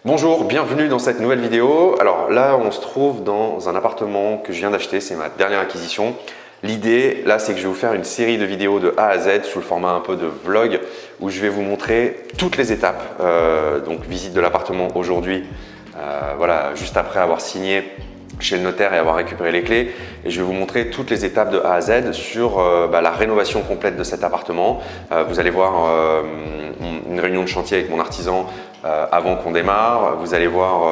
Bonjour, bienvenue dans cette nouvelle vidéo. Alors là, on se trouve dans un appartement que je viens d'acheter, c'est ma dernière acquisition. L'idée, là, c'est que je vais vous faire une série de vidéos de A à Z sous le format un peu de vlog où je vais vous montrer toutes les étapes. Donc visite de l'appartement aujourd'hui, voilà, juste après avoir signé chez le notaire et avoir récupéré les clés, et je vais vous montrer toutes les étapes de A à Z sur la rénovation complète de cet appartement. Vous allez voir une réunion de chantier avec mon artisan avant qu'on démarre. Vous allez voir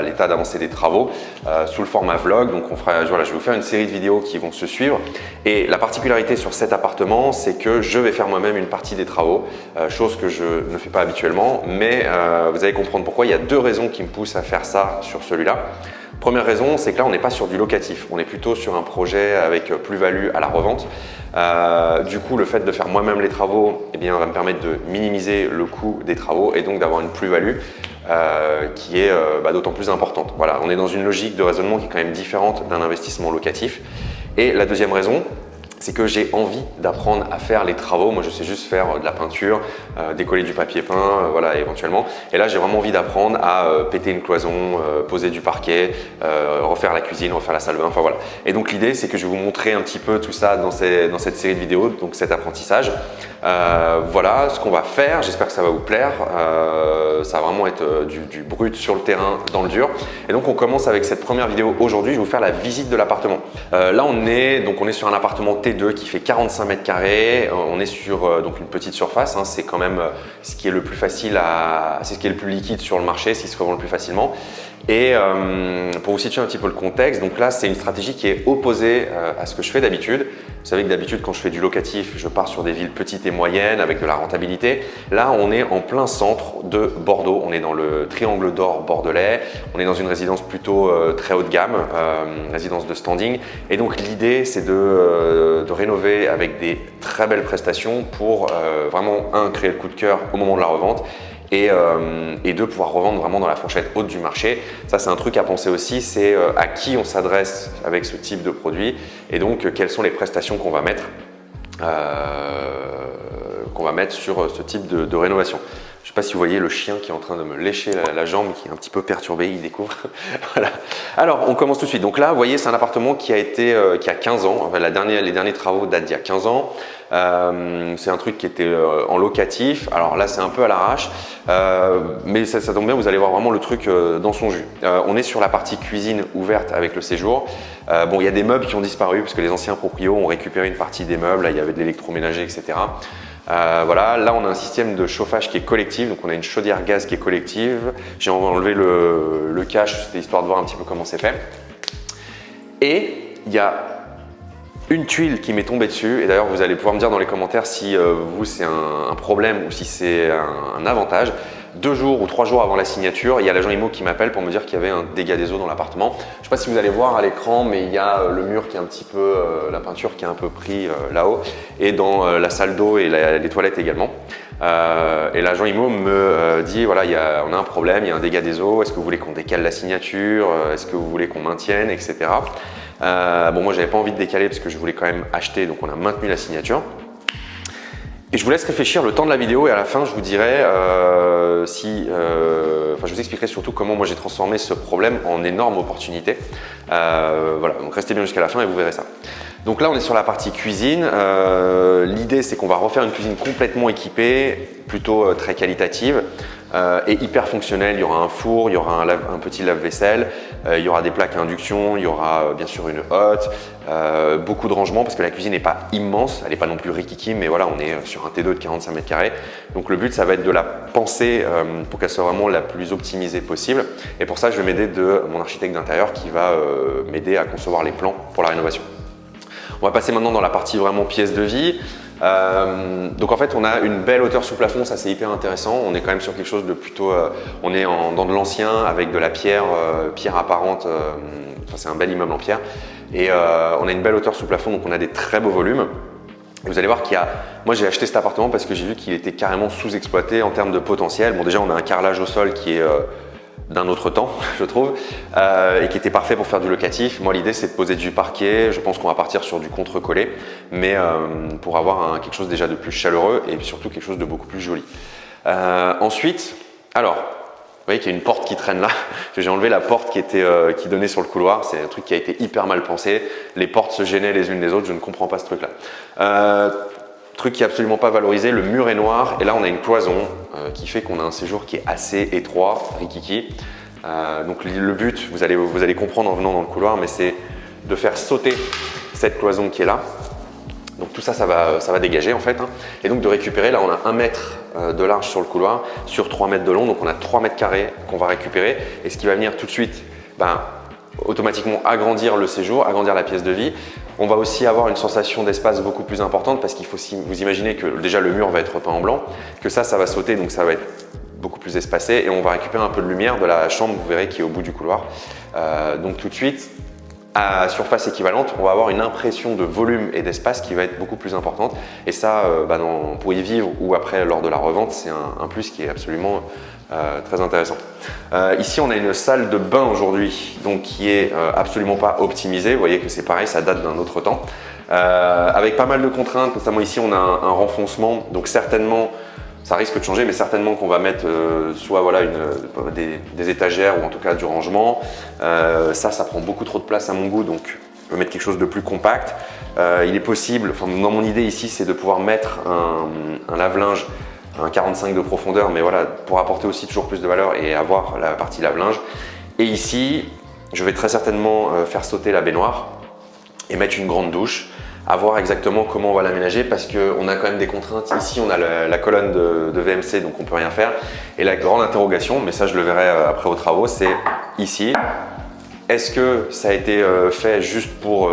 l'état d'avancée des travaux sous le format vlog. Donc voilà, je vais vous faire une série de vidéos qui vont se suivre, et la particularité sur cet appartement, c'est que je vais faire moi-même une partie des travaux, chose que je ne fais pas habituellement, mais vous allez comprendre pourquoi. Il y a deux raisons qui me poussent à faire ça sur celui-là. Première raison, c'est que là, on n'est pas sur du locatif, on est plutôt sur un projet avec plus-value à la revente. Du coup, le fait de faire moi-même les travaux va me permettre de minimiser le coût des travaux et donc d'avoir une plus-value qui est d'autant plus importante. Voilà, on est dans une logique de raisonnement qui est quand même différente d'un investissement locatif. Et la deuxième raison, c'est que j'ai envie d'apprendre à faire les travaux. Moi, je sais juste faire de la peinture, décoller du papier peint, voilà, éventuellement. Et là, j'ai vraiment envie d'apprendre à péter une cloison, poser du parquet, refaire la cuisine, refaire la salle de bain, enfin voilà. Et donc, l'idée, c'est que je vais vous montrer un petit peu tout ça dans cette série de vidéos, donc cet apprentissage. Voilà ce qu'on va faire. J'espère que ça va vous plaire. Ça va vraiment être du brut sur le terrain, dans le dur. Et donc, on commence avec cette première vidéo aujourd'hui. Je vais vous faire la visite de l'appartement. Là, on est sur un appartement T2 qui fait 45 mètres carrés. On est sur donc une petite surface, hein. C'est quand même ce qui est le plus facile c'est ce qui est le plus liquide sur le marché, ce qui se revend le plus facilement. Et pour vous situer un petit peu le contexte, donc là, c'est une stratégie qui est opposée à ce que je fais d'habitude. Vous savez que d'habitude, quand je fais du locatif, je pars sur des villes petites et moyennes avec de la rentabilité. Là, on est en plein centre de Bordeaux. On est dans le triangle d'or bordelais. On est dans une résidence plutôt très haut de gamme, résidence de standing. Et donc, l'idée, c'est de rénover avec des très belles prestations pour vraiment, créer le coup de cœur au moment de la revente. Et de pouvoir revendre vraiment dans la fourchette haute du marché. Ça, c'est un truc à penser aussi, c'est à qui on s'adresse avec ce type de produit, et donc quelles sont les prestations qu'on va mettre sur ce type de rénovation. Je ne sais pas si vous voyez le chien qui est en train de me lécher la jambe, qui est un petit peu perturbé, il découvre. Voilà. Alors, on commence tout de suite. Donc là, vous voyez, c'est un appartement qui a 15 ans. Enfin, les derniers travaux datent d'il y a 15 ans. C'est un truc qui était en locatif. Alors là, c'est un peu à l'arrache, mais ça tombe bien, vous allez voir vraiment le truc dans son jus. On est sur la partie cuisine ouverte avec le séjour. Bon, il y a des meubles qui ont disparu parce que les anciens proprios ont récupéré une partie des meubles. Là, il y avait de l'électroménager, etc. Voilà, là on a un système de chauffage qui est collectif, donc on a une chaudière gaz qui est collective. J'ai enlevé le cache, c'était histoire de voir un petit peu comment c'est fait. Et il y a une tuile qui m'est tombée dessus, et d'ailleurs vous allez pouvoir me dire dans les commentaires si vous c'est un problème ou si c'est un avantage. 2 jours ou 3 jours avant la signature, il y a l'agent IMO qui m'appelle pour me dire qu'il y avait un dégât des eaux dans l'appartement. Je ne sais pas si vous allez voir à l'écran, mais il y a le mur qui est un petit peu, la peinture qui est un peu pris là-haut, et dans la salle d'eau et les toilettes également. Et l'agent IMO me dit voilà, on a un problème, il y a un dégât des eaux, est-ce que vous voulez qu'on décale la signature, est-ce que vous voulez qu'on maintienne, etc. Bon, moi j'avais pas envie de décaler parce que je voulais quand même acheter, donc on a maintenu la signature. Et je vous laisse réfléchir le temps de la vidéo, et à la fin je vous dirai je vous expliquerai surtout comment moi j'ai transformé ce problème en énorme opportunité. Voilà, donc restez bien jusqu'à la fin et vous verrez ça. Donc là on est sur la partie cuisine. L'idée c'est qu'on va refaire une cuisine complètement équipée, plutôt très qualitative et hyper fonctionnelle. Il y aura un four, il y aura un petit lave-vaisselle, il y aura des plaques à induction, il y aura bien sûr une hotte, beaucoup de rangements parce que la cuisine n'est pas immense, elle n'est pas non plus rikiki, mais voilà, on est sur un T2 de 45 mètres carrés. Donc le but ça va être de la penser pour qu'elle soit vraiment la plus optimisée possible, et pour ça je vais m'aider de mon architecte d'intérieur qui va m'aider à concevoir les plans pour la rénovation. On va passer maintenant dans la partie vraiment pièce de vie. Donc en fait on a une belle hauteur sous plafond, ça c'est hyper intéressant. On est quand même sur quelque chose de plutôt, on est dans de l'ancien avec de la pierre apparente, c'est un bel immeuble en pierre, et on a une belle hauteur sous plafond, donc on a des très beaux volumes. Et vous allez voir moi j'ai acheté cet appartement parce que j'ai vu qu'il était carrément sous-exploité en termes de potentiel. Bon, déjà on a un carrelage au sol qui est d'un autre temps, je trouve, et qui était parfait pour faire du locatif. Moi, l'idée, c'est de poser du parquet. Je pense qu'on va partir sur du contre-collé, mais pour avoir quelque chose déjà de plus chaleureux et surtout quelque chose de beaucoup plus joli. Ensuite, alors, voyez qu'il y a une porte qui traîne là, que j'ai enlevé la porte qui donnait sur le couloir. C'est un truc qui a été hyper mal pensé. Les portes se gênaient les unes des autres, je ne comprends pas ce truc-là. Truc qui est absolument pas valorisé, le mur est noir et là on a une cloison qui fait qu'on a un séjour qui est assez étroit, rikiki. Donc le but, vous allez comprendre en venant dans le couloir, mais c'est de faire sauter cette cloison qui est là. Donc tout ça, ça va dégager en fait. Et donc de récupérer, là on a 1 mètre de large sur le couloir, sur 3 mètres de long. Donc on a 3 mètres carrés qu'on va récupérer. Et ce qui va venir tout de suite, automatiquement agrandir le séjour, agrandir la pièce de vie. On va aussi avoir une sensation d'espace beaucoup plus importante parce qu'il faut vous imaginer que déjà le mur va être peint en blanc, que ça va sauter, donc ça va être beaucoup plus espacé et on va récupérer un peu de lumière de la chambre, vous verrez, qui est au bout du couloir. Donc tout de suite, à surface équivalente, on va avoir une impression de volume et d'espace qui va être beaucoup plus importante. Et ça, pour y vivre ou après lors de la revente, c'est un plus qui est absolument très intéressant. Ici, on a une salle de bain aujourd'hui, donc qui est absolument pas optimisée. Vous voyez que c'est pareil, ça date d'un autre temps. Avec pas mal de contraintes, notamment ici, on a un renfoncement, donc certainement, ça risque de changer, mais certainement qu'on va mettre soit voilà, des étagères ou en tout cas du rangement. Ça prend beaucoup trop de place à mon goût, donc je peux mettre quelque chose de plus compact. Il est possible, dans mon idée ici, c'est de pouvoir mettre un lave-linge, un 45 de profondeur, mais voilà, pour apporter aussi toujours plus de valeur et avoir la partie lave-linge. Et ici, je vais très certainement faire sauter la baignoire et mettre une grande douche. À voir exactement comment on va l'aménager parce qu'on a quand même des contraintes. Ici, on a la colonne de VMC, donc on ne peut rien faire. Et la grande interrogation, mais ça je le verrai après aux travaux, c'est ici. Est-ce que ça a été fait juste pour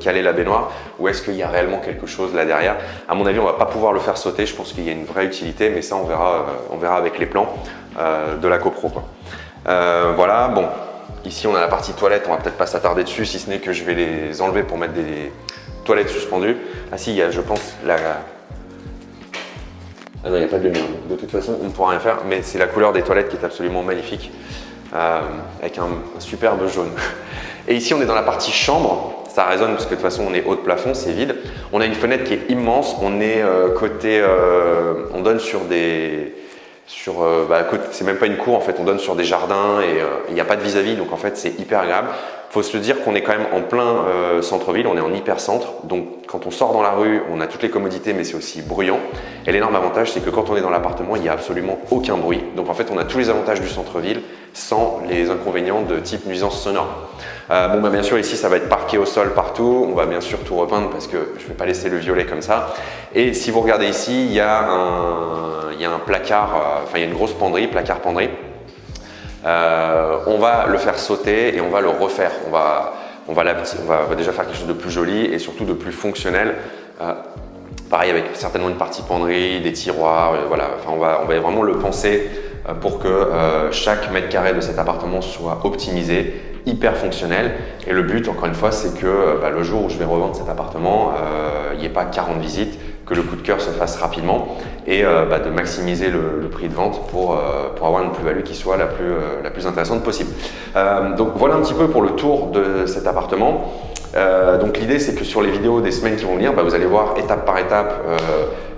caler la baignoire ou est-ce qu'il y a réellement quelque chose là derrière? À mon avis, on ne va pas pouvoir le faire sauter. Je pense qu'il y a une vraie utilité, mais ça, on verra avec les plans de la copro, quoi. Voilà, bon. Ici, on a la partie toilette. On ne va peut-être pas s'attarder dessus, si ce n'est que je vais les enlever pour mettre des toilettes suspendues. Ah si, il y a, je pense, Ah non, il n'y a pas de lumière. Donc, de toute façon, on ne pourra rien faire, mais c'est la couleur des toilettes qui est absolument magnifique. Avec un superbe jaune. Et ici, on est dans la partie chambre. Ça résonne parce que de toute façon, on est haut de plafond, c'est vide. On a une fenêtre qui est immense. On est on donne sur des… c'est même pas une cour en fait, on donne sur des jardins et il n'y a pas de vis-à-vis, donc en fait c'est hyper agréable. Il faut se dire qu'on est quand même en plein centre-ville, on est en hyper-centre, donc quand on sort dans la rue, on a toutes les commodités mais c'est aussi bruyant. Et l'énorme avantage, c'est que quand on est dans l'appartement, il n'y a absolument aucun bruit. Donc en fait, on a tous les avantages du centre-ville sans les inconvénients de type nuisance sonore. Bien sûr, ici, ça va être parqué au sol partout. On va bien sûr tout repeindre parce que je ne vais pas laisser le violet comme ça. Et si vous regardez ici, il y a un placard, il y a une grosse penderie, placard-penderie. On va le faire sauter et on va le refaire. On va déjà faire quelque chose de plus joli et surtout de plus fonctionnel. Pareil avec certainement une partie penderie, des tiroirs, voilà. On va vraiment le penser pour que chaque mètre carré de cet appartement soit optimisé, hyper fonctionnel. Et le but, encore une fois, c'est que le jour où je vais revendre cet appartement, il n'y ait pas 40 visites, que le coup de cœur se fasse rapidement et de maximiser le prix de vente pour avoir une plus-value qui soit la plus intéressante possible. Donc voilà un petit peu pour le tour de cet appartement. Donc l'idée, c'est que sur les vidéos des semaines qui vont venir, vous allez voir étape par étape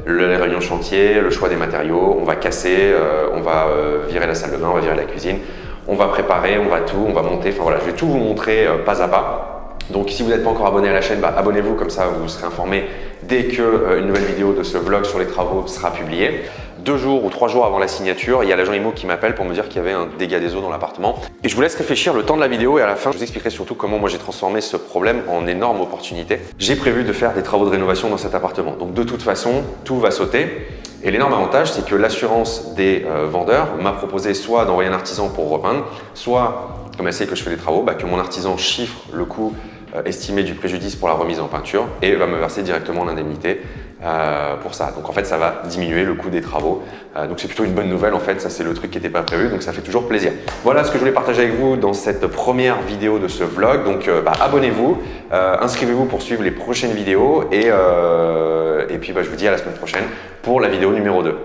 les réunions de chantier, le choix des matériaux, on va casser, on va virer la salle de bain, on va virer la cuisine, on va préparer, on va monter, enfin voilà, je vais tout vous montrer pas à pas. Donc si vous n'êtes pas encore abonné à la chaîne, abonnez-vous, comme ça vous serez informé dès que une nouvelle vidéo de ce vlog sur les travaux sera publiée. 2 jours ou 3 jours avant la signature, il y a l'agent IMO qui m'appelle pour me dire qu'il y avait un dégât des eaux dans l'appartement. Et je vous laisse réfléchir le temps de la vidéo et à la fin, je vous expliquerai surtout comment moi j'ai transformé ce problème en énorme opportunité. J'ai prévu de faire des travaux de rénovation dans cet appartement. Donc de toute façon, tout va sauter. Et l'énorme avantage, c'est que l'assurance des vendeurs m'a proposé soit d'envoyer un artisan pour repeindre, soit, comme elle sait que je fais des travaux, que mon artisan chiffre le coût estimé du préjudice pour la remise en peinture et va me verser directement l'indemnité pour ça. Donc en fait, ça va diminuer le coût des travaux. Donc c'est plutôt une bonne nouvelle en fait, ça c'est le truc qui n'était pas prévu, donc ça fait toujours plaisir. Voilà ce que je voulais partager avec vous dans cette première vidéo de ce vlog. Donc abonnez-vous, inscrivez-vous pour suivre les prochaines vidéos et puis je vous dis à la semaine prochaine pour la vidéo numéro 2.